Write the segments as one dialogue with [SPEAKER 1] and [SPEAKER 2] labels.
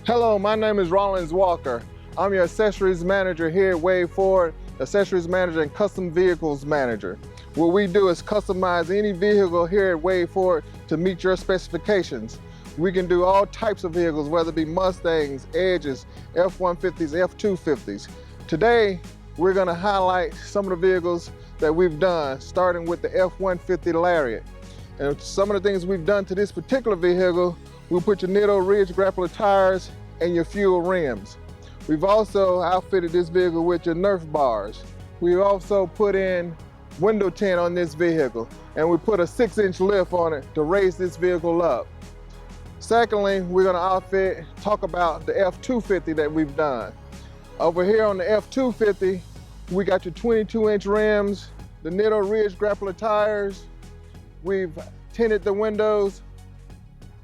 [SPEAKER 1] Hello, my name is Rollins Walker. I'm your accessories manager here at Wade Ford, accessories manager and custom vehicles manager. What we do is customize any vehicle here at Wade Ford to meet your specifications. We can do all types of vehicles, whether it be Mustangs, Edges, F-150s, F-250s. Today, we're going to highlight some of the vehicles that we've done, starting with the F-150 Lariat. And some of the things we've done to this particular vehicle, we put your Nitto Ridge grappler tires and your fuel rims. We've also outfitted this vehicle with your Nerf bars. We've also put in window tint on this vehicle, and we put a 6-inch lift on it to raise this vehicle up. Secondly, we're gonna talk about the F-250 that we've done. Over here on the F-250, we got your 22-inch rims, the Nitto Ridge grappler tires. We've tinted the windows,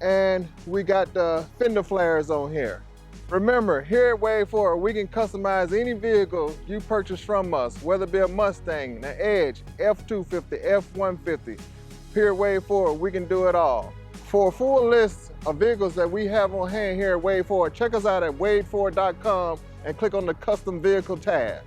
[SPEAKER 1] and we got the fender flares on here. Remember, here at Wade Ford, we can customize any vehicle you purchase from us, whether it be a Mustang, an Edge, F-250, F-150. Here at Wade Ford, we can do it all. For a full list of vehicles that we have on hand here at Wade Ford, check us out at wadeford.com and click on the custom vehicle tab.